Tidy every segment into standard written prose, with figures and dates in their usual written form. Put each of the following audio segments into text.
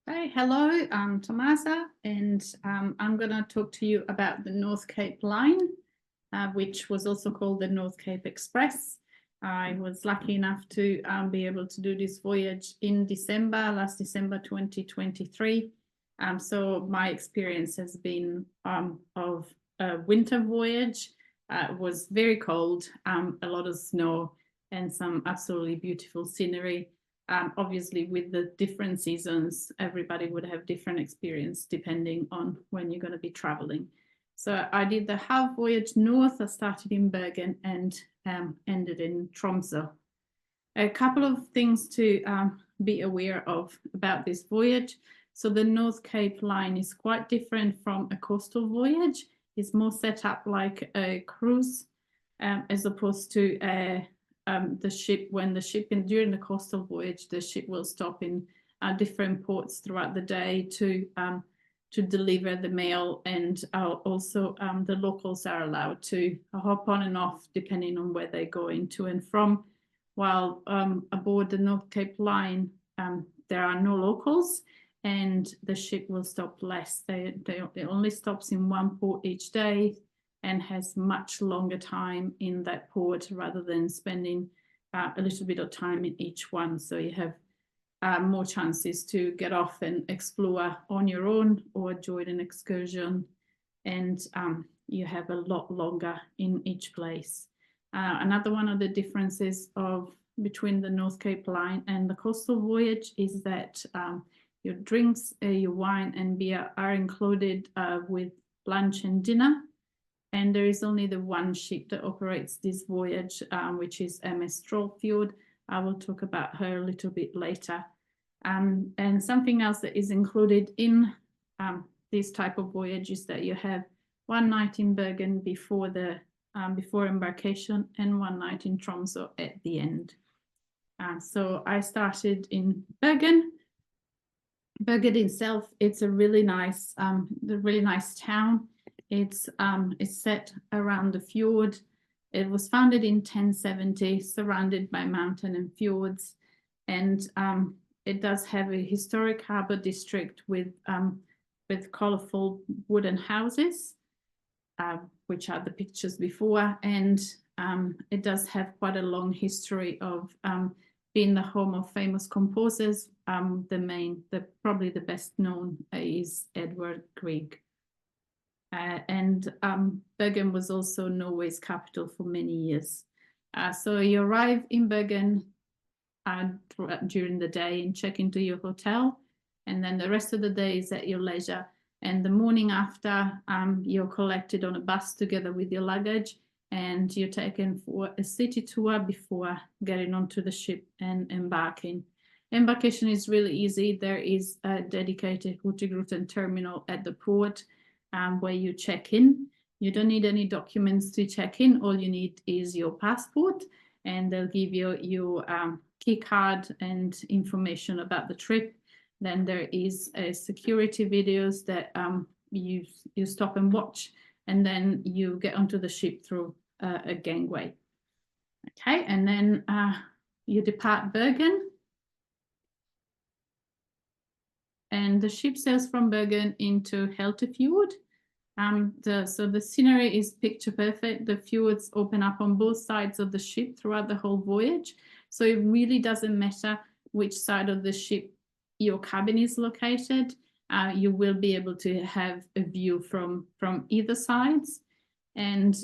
Hey, hello, I'm Tomasa, and I'm going to talk to you about the North Cape Line, which was also called the North Cape Express. I was lucky enough to be able to do this voyage in last December 2023. So my experience has been of a winter voyage. It was very cold, a lot of snow, and some absolutely beautiful scenery. Obviously, with the different seasons, everybody would have different experience depending on when you're going to be traveling. So I did the half voyage north. I started in Bergen and ended in Tromsø. A couple of things to be aware of about this voyage. So the North Cape Line is quite different from a coastal voyage. It's more set up like a cruise as opposed to the ship. During the coastal voyage, the ship will stop in different ports throughout the day to deliver the mail, and also the locals are allowed to hop on and off depending on where they're going to and from. While aboard the North Cape Line, there are no locals, and the ship will stop less. It only stops in one port each day and has much longer time in that port rather than spending a little bit of time in each one. So you have more chances to get off and explore on your own or join an excursion, and you have a lot longer in each place. Another one of the differences between the North Cape Line and the coastal voyage is that your drinks, your wine and beer are included with lunch and dinner. And there is only the one ship that operates this voyage, which is MS Trollfjord. I will talk about her a little bit later. And something else that is included in this type of voyage is that you have one night in Bergen before embarkation and one night in Tromsø at the end. So I started in Bergen. Bergen itself, it's a really nice town. It's set around the fjord. It was founded in 1070, surrounded by mountain and fjords, and it does have a historic harbour district with colourful wooden houses, which are the pictures before, and it does have quite a long history of being the home of famous composers. Probably the best known is Edvard Grieg. And Bergen was also Norway's capital for many years. So you arrive in Bergen during the day and check into your hotel, and then the rest of the day is at your leisure. And the morning after, you're collected on a bus together with your luggage, and you're taken for a city tour before getting onto the ship and embarking. Embarkation is really easy. There is a dedicated Hurtigruten terminal at the port where you check in. You don't need any documents to check in. All you need is your passport, and they'll give you your key card and information about the trip. Then there is a security videos that you stop and watch, and then you get onto the ship through a gangway. Okay, and then you depart Bergen, and the ship sails from Bergen into Heltefjord. So the scenery is picture perfect. The fjords open up on both sides of the ship throughout the whole voyage. So it really doesn't matter which side of the ship your cabin is located. You will be able to have a view from either sides. And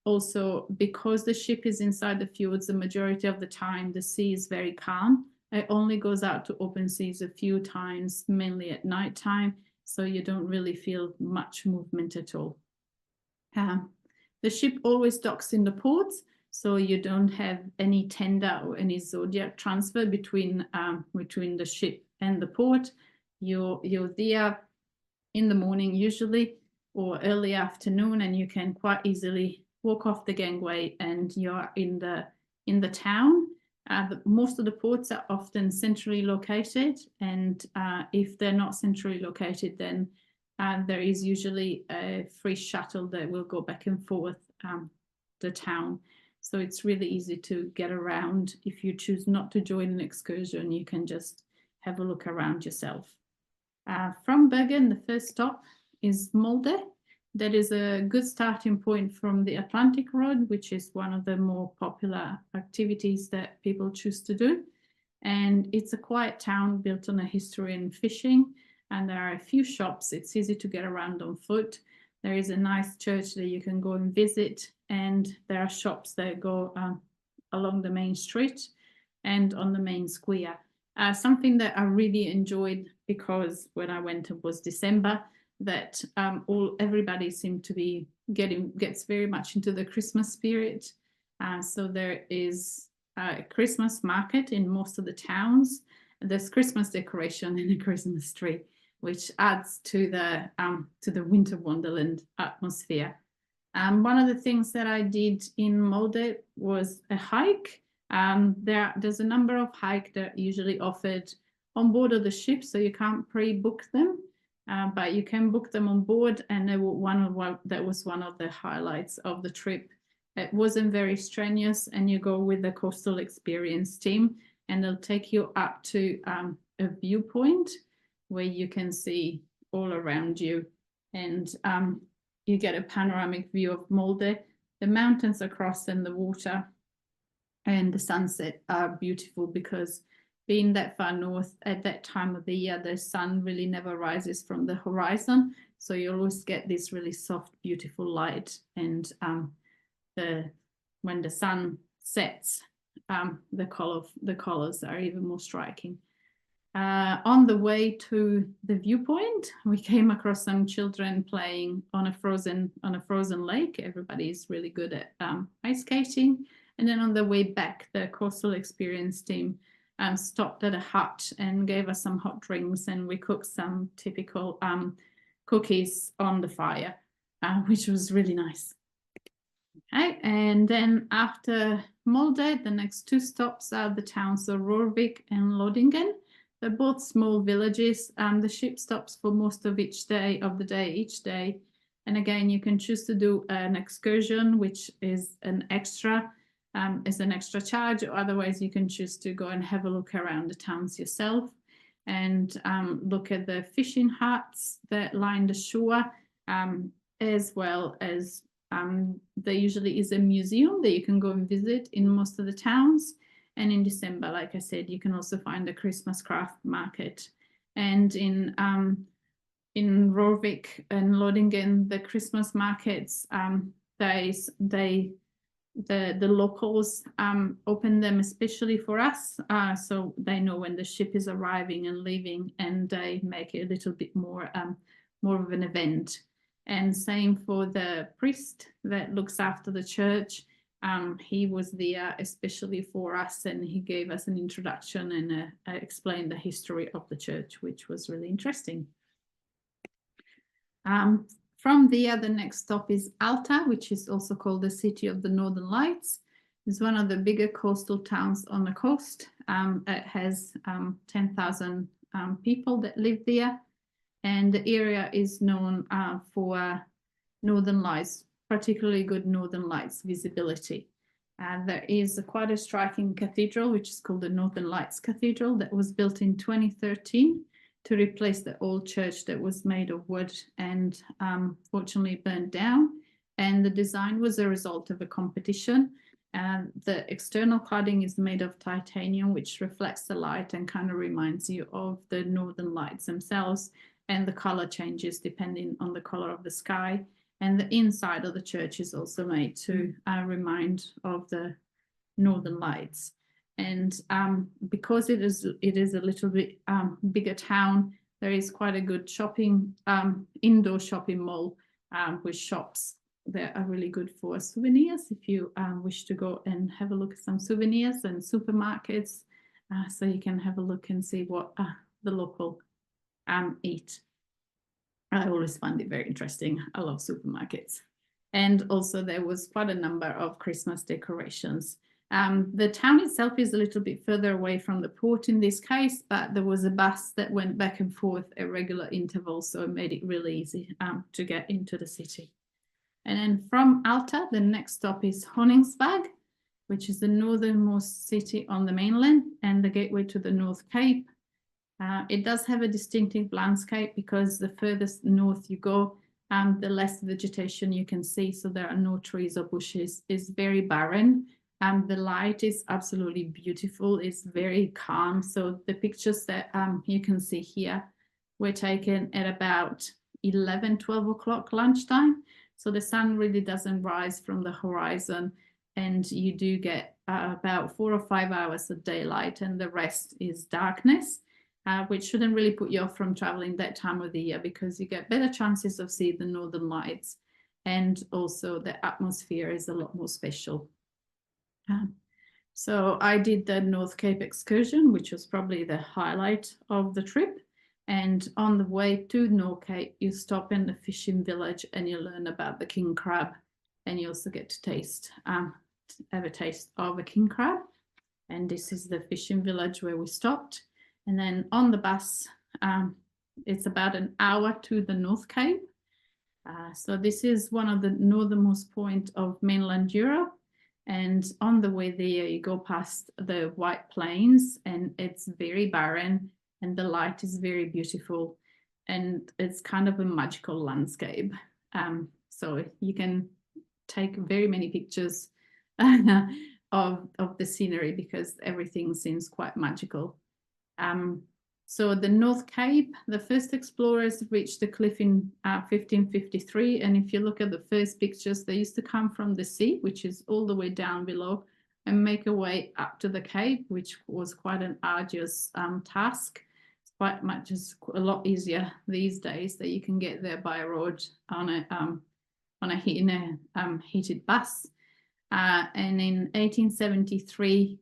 also, because the ship is inside the fjords, the majority of the time the sea is very calm. It only goes out to open seas a few times, mainly at night time. So you don't really feel much movement at all. The ship always docks in the ports, so you don't have any tender or any zodiac transfer between the ship and the port. You're there in the morning usually, or early afternoon, and you can quite easily walk off the gangway and you're in the town. Most of the ports are often centrally located, and if they're not centrally located, then there is usually a free shuttle that will go back and forth the town. So it's really easy to get around. If you choose not to join an excursion, you can just have a look around yourself. From Bergen, the first stop is Molde. That is a good starting point from the Atlantic Road, which is one of the more popular activities that people choose to do. And it's a quiet town built on a history in fishing, and there are a few shops. It's easy to get around on foot. There is a nice church that you can go and visit, and there are shops that go along the main street and on the main square. Something that I really enjoyed, because when I went it was December, that everybody seemed to be gets very much into the Christmas spirit. So there is a Christmas market in most of the towns. There's Christmas decoration and a Christmas tree, which adds to the winter wonderland atmosphere. One of the things that I did in Molde was a hike. There's a number of hikes that are usually offered on board of the ship, so you can't pre-book them, but you can book them on board, and that was one of the highlights of the trip. It wasn't very strenuous, and you go with the Coastal Experience team, and they'll take you up to a viewpoint where you can see all around you, and you get a panoramic view of Molde, the mountains across, and the water, and the sunset are beautiful, because being that far north at that time of the year, the sun really never rises from the horizon, so you always get this really soft, beautiful light. And when the sun sets, the colors are even more striking. On the way to the viewpoint, we came across some children playing on a frozen lake. Everybody's really good at ice skating. And then on the way back, the Coastal Experience team stopped at a hut and gave us some hot drinks, and we cooked some typical cookies on the fire, which was really nice. Okay, and then after Molde, the next two stops are the towns of Rorvik and Lodingen. They're both small villages. The ship stops for most of each day. And again, you can choose to do an excursion, which is an extra charge, or otherwise you can choose to go and have a look around the towns yourself, and look at the fishing huts that line the shore, as well as there usually is a museum that you can go and visit in most of the towns. And in December, like I said, you can also find a Christmas craft market. And in Rorvik and Lodingen, the Christmas markets, the locals open them especially for us, so they know when the ship is arriving and leaving, and they make it a little bit more of an event. And same for the priest that looks after the church. He was there especially for us, and he gave us an introduction and explained the history of the church, which was really interesting. From there, the next stop is Alta, which is also called the City of the Northern Lights. It's one of the bigger coastal towns on the coast. It has 10,000 people that live there, and the area is known for Northern Lights, particularly good Northern Lights visibility. There is quite a striking cathedral, which is called the Northern Lights Cathedral, that was built in 2013 to replace the old church that was made of wood and fortunately burned down. And the design was a result of a competition. The external cladding is made of titanium, which reflects the light and kind of reminds you of the Northern Lights themselves. And the color changes depending on the color of the sky. And the inside of the church is also made to remind of the Northern Lights. And because it is a little bit bigger town, there is quite a good indoor shopping mall with shops that are really good for souvenirs if you wish to go and have a look at some souvenirs, and supermarkets, so you can have a look and see what the local eat. I always find it very interesting. I love supermarkets. And also there was quite a number of Christmas decorations. The town itself is a little bit further away from the port in this case, but there was a bus that went back and forth at regular intervals, so it made it really easy to get into the city. And then from Alta, the next stop is Honningsvåg, which is the northernmost city on the mainland and the gateway to the North Cape. It does have a distinctive landscape because the furthest north you go, the less vegetation you can see. So there are no trees or bushes. It's very barren. The light is absolutely beautiful. It's very calm. So the pictures that you can see here were taken at about 11, 12 o'clock lunchtime. So the sun really doesn't rise from the horizon, and you do get about 4 or 5 hours of daylight, and the rest is darkness. Which shouldn't really put you off from traveling that time of the year, because you get better chances of seeing the northern lights, and also the atmosphere is a lot more special. So I did the North Cape excursion, which was probably the highlight of the trip. And on the way to North Cape, you stop in the fishing village and you learn about the king crab, and you also get to have a taste of a king crab. And this is the fishing village where we stopped. And then on the bus, it's about an hour to the North Cape. So this is one of the northernmost point of mainland Europe. And on the way there, you go past the White Plains, and it's very barren, and the light is very beautiful, and it's kind of a magical landscape. So you can take very many pictures of the scenery, because everything seems quite magical. So the North Cape, the first explorers reached the cliff in 1553. And if you look at the first pictures, they used to come from the sea, which is all the way down below, and make a way up to the Cape, which was quite an arduous task. It's quite much a lot easier these days that you can get there by road on a heated bus. And in 1873,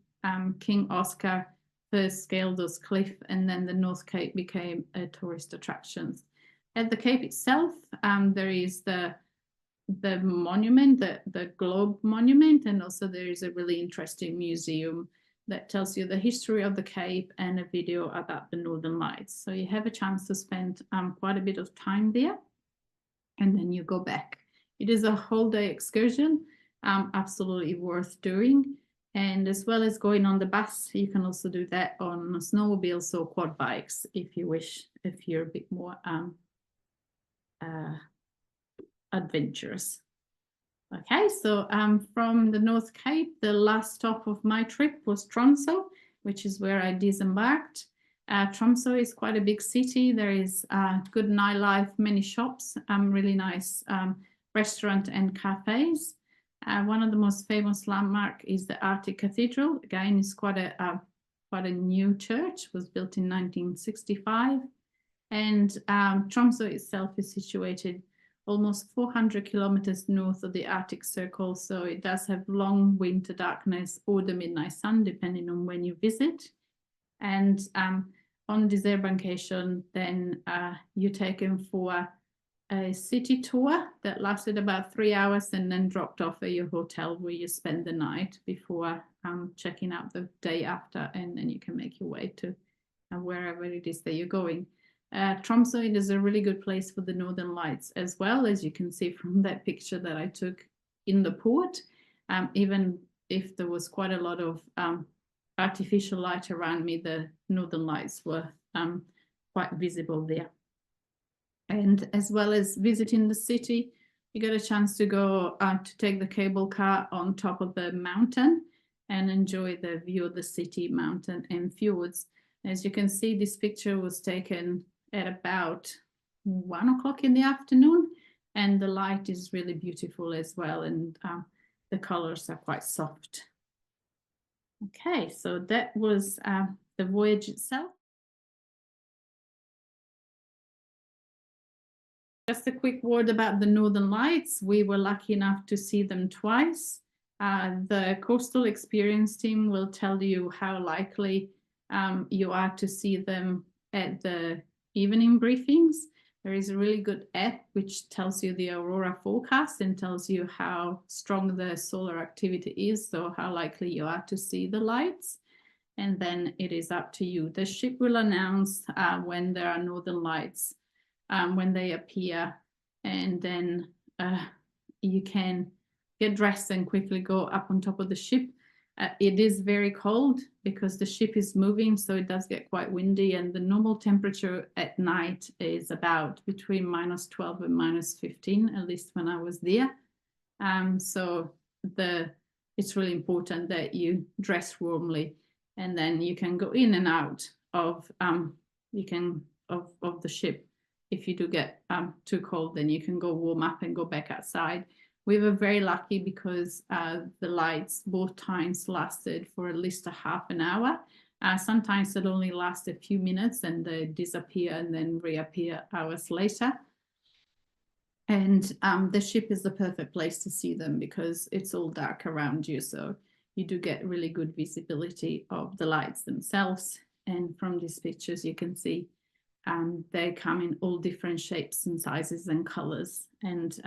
King Oscar first scaled those cliffs, and then the North Cape became a tourist attraction. At the Cape itself, there is the monument, the Globe Monument, and also there is a really interesting museum that tells you the history of the Cape and a video about the Northern Lights. So you have a chance to spend quite a bit of time there, and then you go back. It is a whole day excursion, absolutely worth doing. And as well as going on the bus, you can also do that on snowmobiles or quad bikes if you wish, if you're a bit more adventurous. Okay, so from the North Cape, the last stop of my trip was Tromsø, which is where I disembarked. Tromsø is quite a big city. There is good nightlife, many shops, really nice restaurant and cafes. One of the most famous landmarks is the Arctic Cathedral. Again, it's quite a new church. It was built in 1965. And Tromsø itself is situated almost 400 kilometers north of the Arctic Circle. So it does have long winter darkness or the midnight sun, depending on when you visit. And on disembarkation, then you're taken for a city tour that lasted about 3 hours, and then dropped off at your hotel where you spend the night before checking out the day after, and then you can make your way to wherever it is that you're going. Tromsø is a really good place for the Northern Lights as well, as you can see from that picture that I took in the port. Even if there was quite a lot of artificial light around me, the Northern Lights were quite visible there. And as well as visiting the city, you get a chance to go to take the cable car on top of the mountain and enjoy the view of the city, mountain, and fjords. As you can see, this picture was taken at about 1 o'clock in the afternoon, and the light is really beautiful as well, and the colors are quite soft. Okay, so that was the voyage itself. Just a quick word about the Northern Lights. We were lucky enough to see them twice. The Coastal Experience team will tell you how likely you are to see them at the evening briefings. There is a really good app which tells you the aurora forecast and tells you how strong the solar activity is, so how likely you are to see the lights. And then it is up to you. The ship will announce when there are Northern Lights, when they appear, and then you can get dressed and quickly go up on top of the ship. It is very cold because the ship is moving, so it does get quite windy, and the normal temperature at night is about between -12 and -15, at least when I was there. So it's really important that you dress warmly, and then you can go in and out of the ship. If you do get too cold, then you can go warm up and go back outside. We were very lucky because the lights both times lasted for at least a half an hour. Sometimes it only lasts a few minutes and they disappear and then reappear hours later. And the ship is the perfect place to see them because it's all dark around you. So you do get really good visibility of the lights themselves. And from these pictures, you can see they come in all different shapes and sizes and colors. And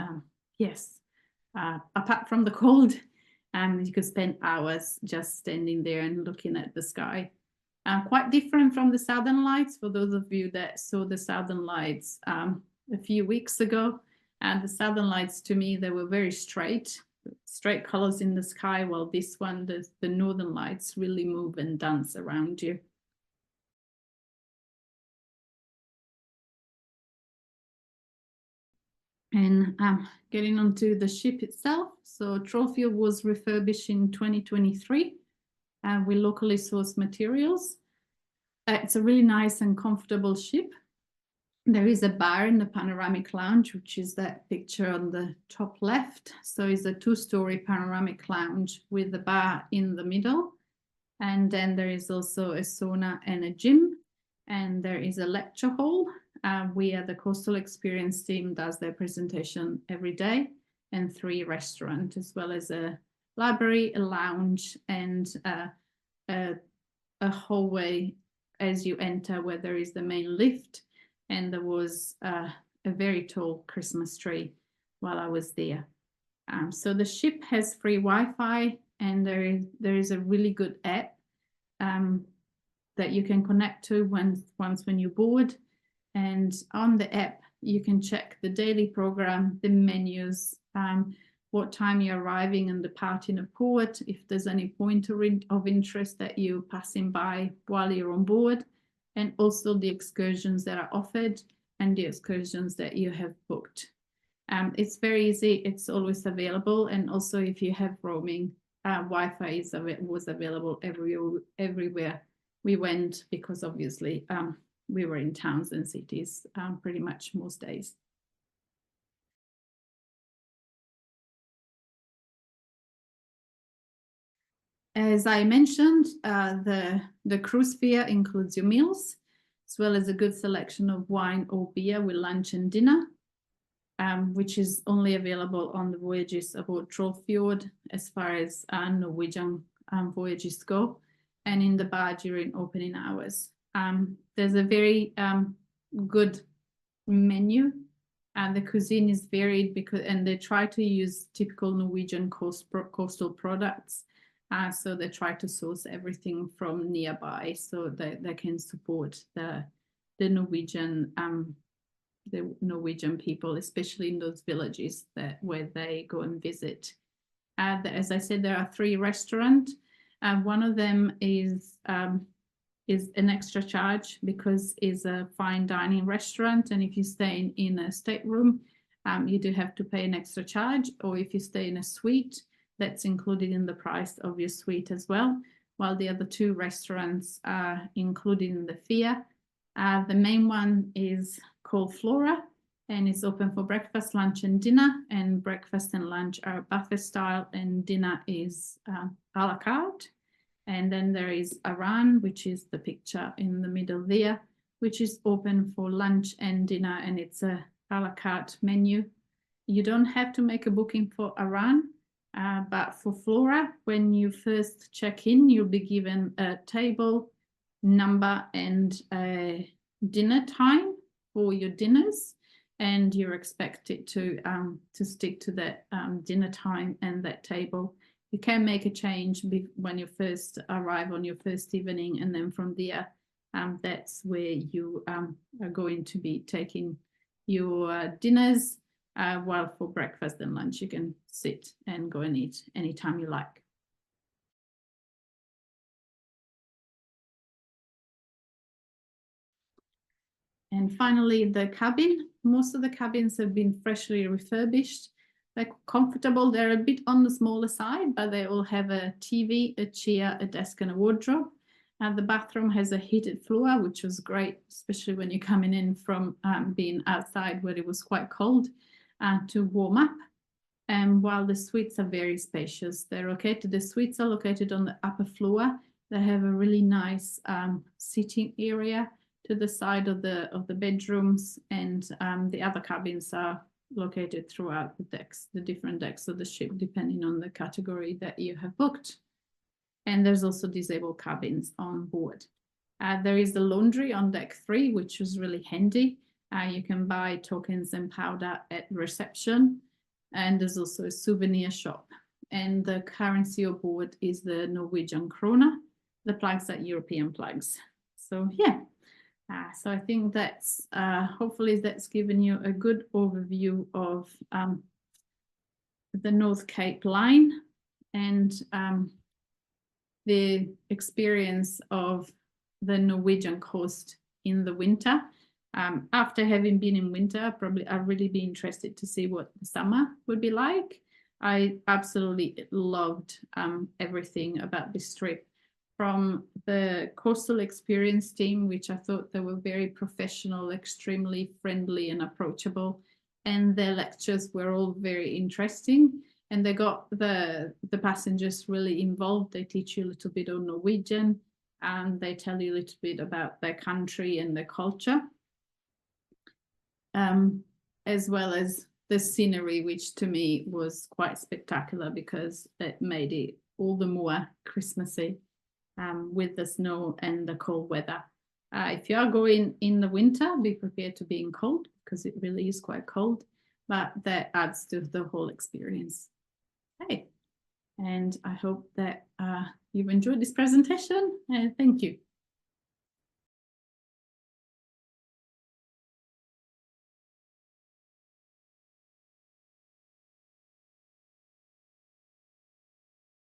yes, apart from the cold, you could spend hours just standing there and looking at the sky. Quite different from the Southern Lights. For those of you that saw the Southern Lights a few weeks ago, and the Southern Lights, to me, they were very straight colors in the sky, while this one, the Northern Lights, really move and dance around you. And getting onto the ship itself. So Trollfjord was refurbished in 2023 with locally sourced materials. It's a really nice and comfortable ship. There is a bar in the panoramic lounge, which is that picture on the top left. So it's a 2-story panoramic lounge with the bar in the middle. And then there is also a sauna and a gym. And there is a lecture hall where the Coastal Experience team does their presentation every day, and 3 restaurants, as well as a library, a lounge, and a hallway as you enter, where there is the main lift. And there was a very tall Christmas tree while I was there. So the ship has free Wi-Fi, and there is a really good app that you can connect to once when you board. And on the app, you can check the daily program, the menus, what time you're arriving and departing a port, if there's any point of interest that you're passing by while you're on board, and also the excursions that are offered and the excursions that you have booked. It's very easy. It's always available. And also if you have roaming, Wi-Fi was available everywhere we went, because obviously we were in towns and cities pretty much most days. As I mentioned, the cruise fare includes your meals, as well as a good selection of wine or beer with lunch and dinner, which is only available on the voyages aboard Trollfjord as far as Norwegian voyages go, and in the bar during opening hours. There's a very good menu, and the cuisine is varied and they try to use typical Norwegian coastal products. So they try to source everything from nearby so that they can support the Norwegian people, especially in those villages where they go and visit. As I said, there are 3 restaurants. One of them is an extra charge because it's a fine dining restaurant, and if you stay in a stateroom, you do have to pay an extra charge, or if you stay in a suite, that's included in the price of your suite as well, while the other 2 restaurants are included in the fare. The main one is called Flora, and it's open for breakfast, lunch, and dinner, and breakfast and lunch are buffet style, and dinner is a la carte. And then there is Aran, which is the picture in the middle there, which is open for lunch and dinner, and it's a la carte menu. You don't have to make a booking for Aran, but for Flora, when you first check in, you'll be given a table number and a dinner time for your dinners, and you're expected to stick to that dinner time and that table. You can make a change when you first arrive on your first evening, and then from there, that's where you are going to be taking your dinners, while for breakfast and lunch, you can sit and go and eat anytime you like. And finally, the cabin. Most of the cabins have been freshly refurbished. They're comfortable. They're a bit on the smaller side, but they all have a TV, a chair, a desk, and a wardrobe. And the bathroom has a heated floor, which was great, especially when you're coming in from being outside where it was quite cold, to warm up. And while the suites are very spacious, the suites are located on the upper floor. They have a really nice sitting area to the side of the bedrooms, and the other cabins are located throughout the decks, the different decks of the ship, depending on the category that you have booked. And there's also disabled cabins on board. There is the laundry on deck 3, which was really handy. You can buy tokens and powder at reception. And there's also a souvenir shop. And the currency aboard is the Norwegian krona. The plugs are European plugs. So yeah, so I think that's, hopefully that's given you a good overview of the North Cape line and the experience of the Norwegian coast in the winter. After having been in winter, I'd really be interested to see what the summer would be like. I absolutely loved everything about this trip, from the coastal experience team, which I thought they were very professional, extremely friendly and approachable. And their lectures were all very interesting. And they got the passengers really involved. They teach you a little bit on Norwegian, and they tell you a little bit about their country and their culture, as well as the scenery, which to me was quite spectacular because it made it all the more Christmassy with the snow and the cold weather. If you are going in the winter, be prepared to be in cold because it really is quite cold, but that adds to the whole experience. Okay, and I hope that you've enjoyed this presentation, and thank you.